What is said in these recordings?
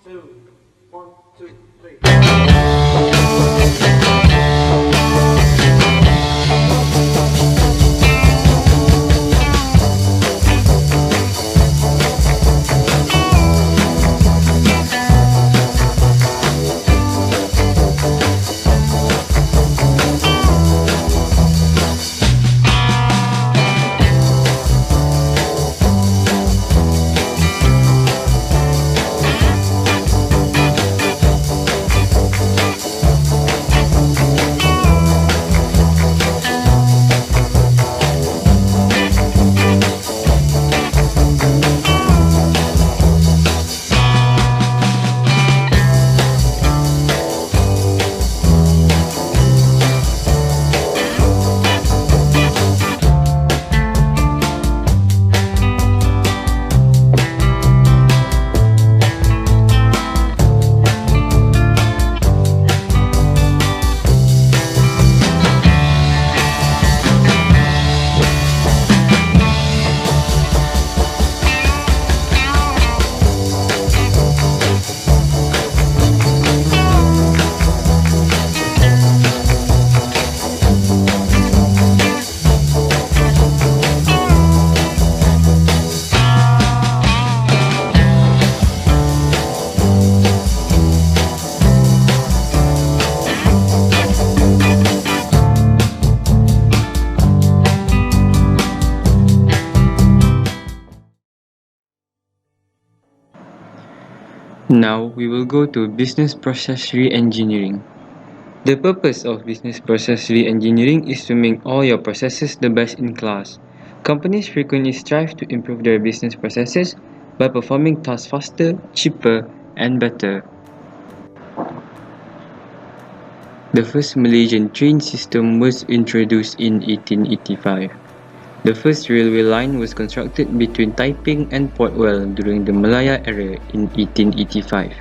two, 1, 2, 3. Now we will go to business process re-engineering. The purpose of business process re-engineering is to make all your processes the best in class. Companies frequently strive to improve their business processes by performing tasks faster, cheaper, and better. The first Malaysian train system was introduced in 1885. The first railway line was constructed between Taiping and Port Vell during the Malaya era in 1885.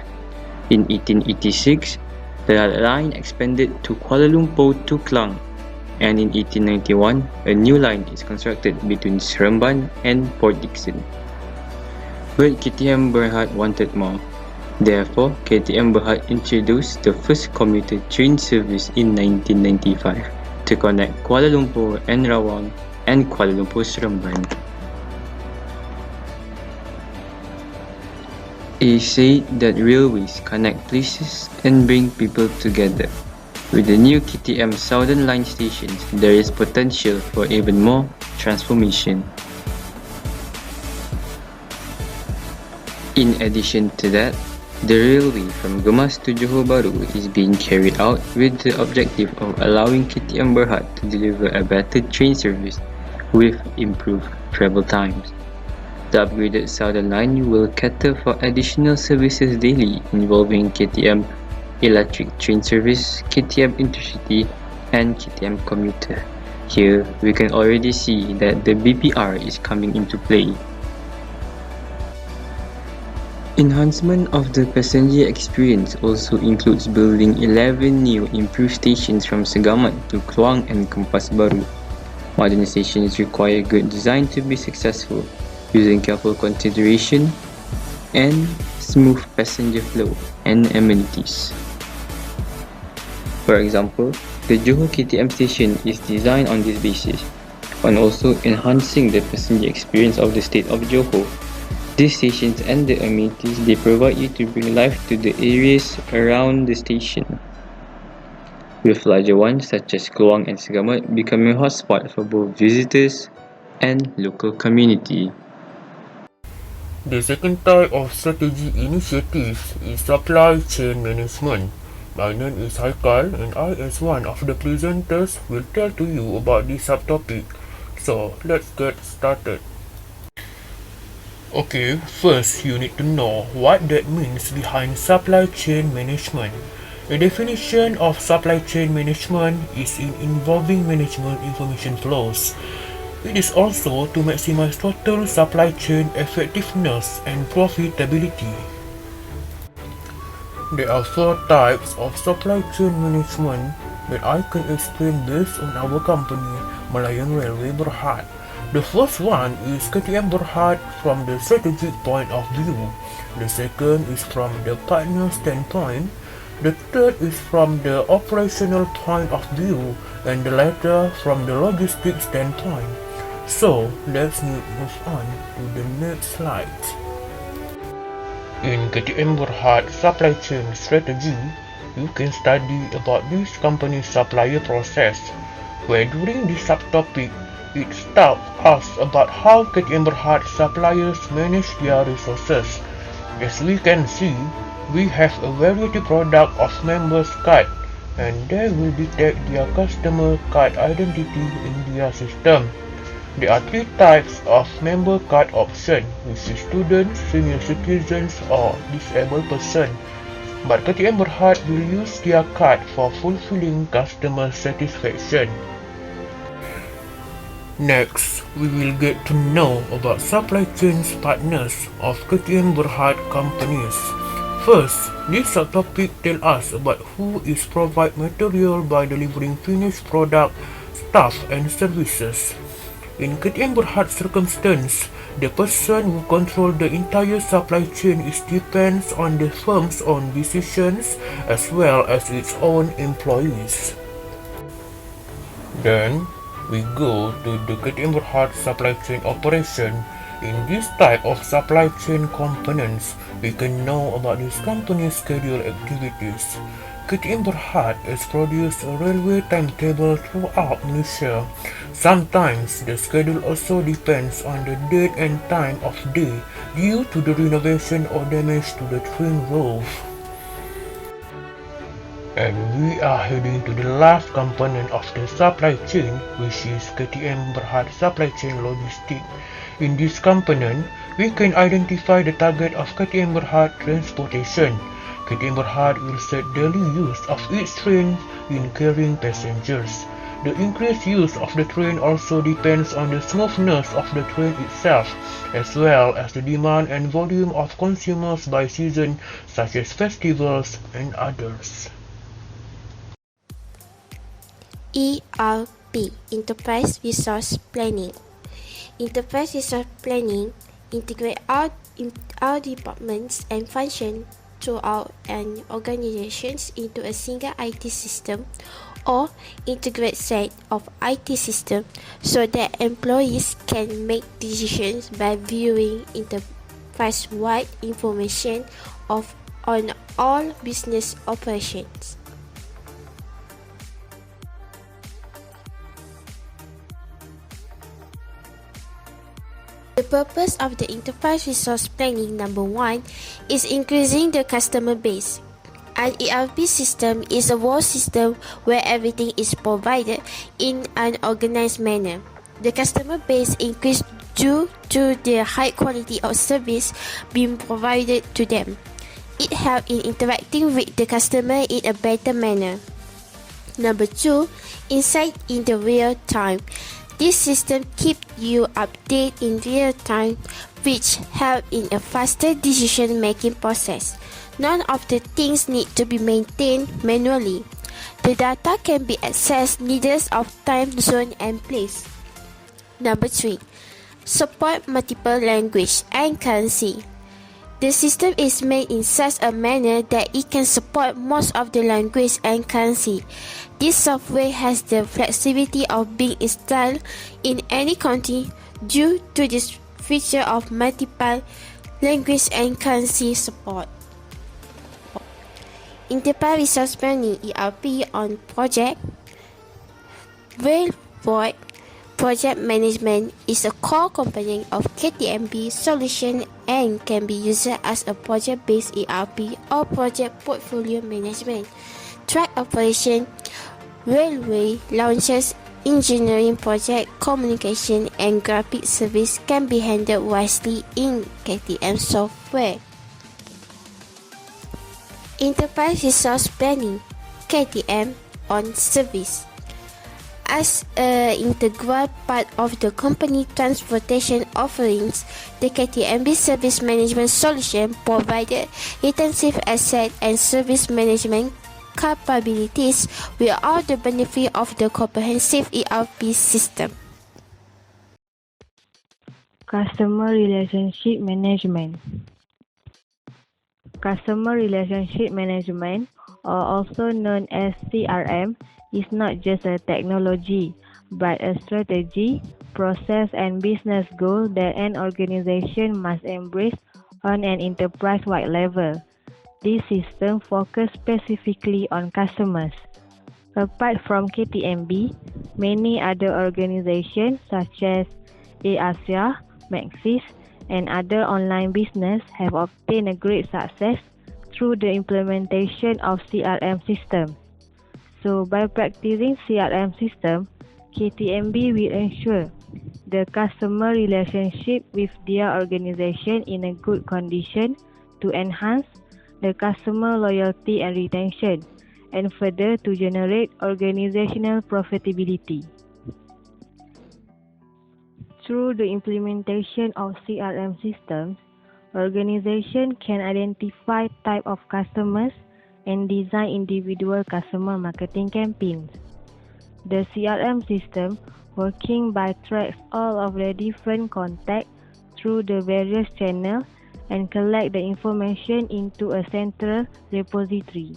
In 1886, the line expanded to Kuala Lumpur to Klang, and in 1891, a new line is constructed between Seremban and Port Dickson. But KTM Berhad wanted more. Therefore, KTM Berhad introduced the first commuter train service in 1995 to connect Kuala Lumpur and Rawang and Kuala Lumpur Seremban. It is said that railways connect places and bring people together. With the new KTM Southern Line stations, there is potential for even more transformation. In addition to that, the railway from Gemas to Johor Bahru is being carried out with the objective of allowing KTM Berhad to deliver a better train service with improved travel times. The upgraded Southern Line will cater for additional services daily involving KTM Electric Train Service, KTM Intercity, and KTM Commuter. Here, we can already see that the BPR is coming into play. Enhancement of the passenger experience also includes building 11 new improved stations from Segamat to Kluang and Kompas Baru. Modern stations require good design to be successful, using careful consideration and smooth passenger flow and amenities. For example, the Johor KTM station is designed on this basis, and also enhancing the passenger experience of the state of Johor. These stations and the amenities they provide you to bring life to the areas around the station, with larger ones such as Kluang and Segamat becoming a hotspot for both visitors and local community. The second type of strategy initiatives is supply chain management. My name is Haikal and I, as one of the presenters, will tell to you about this subtopic. So let's get started. Okay, first you need to know what that means behind supply chain management. The definition of supply chain management is in involving management information flows. It is also to maximize total supply chain effectiveness and profitability. There are 4 types of supply chain management that I can explain based on our company, Malayan Railway Berhad. The first one is KTM Berhad from the strategic point of view. The second is from the partner standpoint. The third is from the operational point of view, and the latter from the logistics standpoint. So let's move on to the next slide. In KTM Berhad Supply Chain Strategy, you can study about this company's supplier process, where during this subtopic, it tells us about how KTM Berhad suppliers manage their resources. As we can see, we have a variety product of members card, and they will detect their customer card identity in their system. There are three types of member card option, which is students, senior citizens, or disabled person. But KTM Berhad will use their card for fulfilling customer satisfaction. Next, we will get to know about supply chain partners of KTM Berhad companies. First, this subtopic tells us about who is provide material by delivering finished product, staff, and services. In KTM Berhad circumstance, the person who controls the entire supply chain depends on the firm's own decisions as well as its own employees. Then, we go to the KTM Berhad supply chain operation. In this type of supply chain components, we can know about this company's schedule activities. KTM Berhad has produced a railway timetable throughout Malaysia. Sometimes, the schedule also depends on the date and time of day due to the renovation or damage to the train roof. And we are heading to the last component of the supply chain, which is KTM Berhad Supply Chain Logistics. In this component, we can identify the target of KTM Berhad transportation. KTM Berhad will set daily use of each train in carrying passengers. The increased use of the train also depends on the smoothness of the train itself, as well as the demand and volume of consumers by season, such as festivals and others. ERP, Enterprise Resource Planning. Enterprise Resource Planning integrates all departments and functions throughout an organization into a single IT system or integrated set of IT systems so that employees can make decisions by viewing enterprise-wide information on all business operations. The purpose of the Enterprise Resource Planning number 1 is increasing the customer base. An ERP system is a whole system where everything is provided in an organized manner. The customer base increased due to the high quality of service being provided to them. It helps in interacting with the customer in a better manner. Number 2, insight in the real time. This system keeps you updated in real time, which help in a faster decision-making process. None of the things need to be maintained manually. The data can be accessed regardless of time zone and place. Number 3, support multiple language and currency. The system is made in such a manner that it can support most of the language and currency. This software has the flexibility of being installed in any country due to this feature of multiple language and currency support. Enterprise Resource Planning ERP on project. Railroad project management is a core component of KTMB solution and can be used as a project-based ERP or project portfolio management. Track operation, railway launches, engineering project, communication, and graphic service can be handled wisely in KTM software. Enterprise Resource Planning (KTM) on service. As an integral part of the company transportation offerings, the KTMB service management solution provided intensive asset and service management capabilities with all the benefit of the comprehensive ERP system. Customer Relationship Management. Customer Relationship Management, or also known as CRM, is not just a technology, but a strategy, process, and business goal that an organization must embrace on an enterprise-wide level. This system focuses specifically on customers. Apart from KTMB, many other organizations such as Asia, Maxis, and other online business have obtained a great success through the implementation of CRM system. So by practicing CRM system, KTMB will ensure the customer relationship with their organization in a good condition to enhance the customer loyalty and retention, and further to generate organizational profitability. Through the implementation of CRM systems, organizations can identify type of customers and design individual customer marketing campaigns. The CRM system working by tracks all of the different contacts through the various channels and collect the information into a central repository.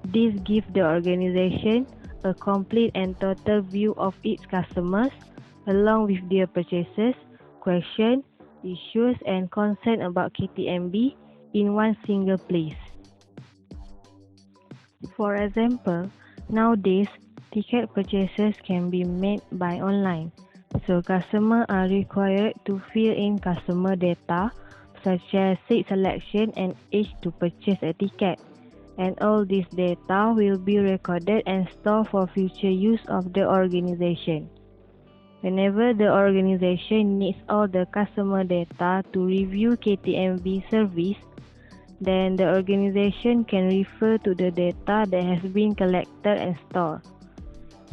This gives the organization a complete and total view of its customers, along with their purchases, questions, issues, and concerns about KTMB in one single place. For example, nowadays, ticket purchases can be made by online, so customers are required to fill in customer data such as seat selection and age to purchase a ticket, and all this data will be recorded and stored for future use of the organization. Whenever the organization needs all the customer data to review KTMB service, then the organization can refer to the data that has been collected and stored.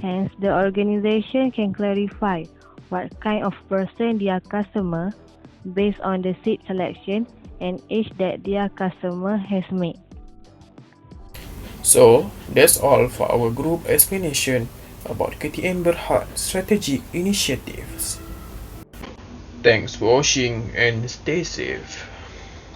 Hence, the organization can clarify what kind of person their customer based on the seat selection and age that their customer has made. So, that's all for our group explanation about KTM Berhad strategic initiatives. Thanks for watching and stay safe.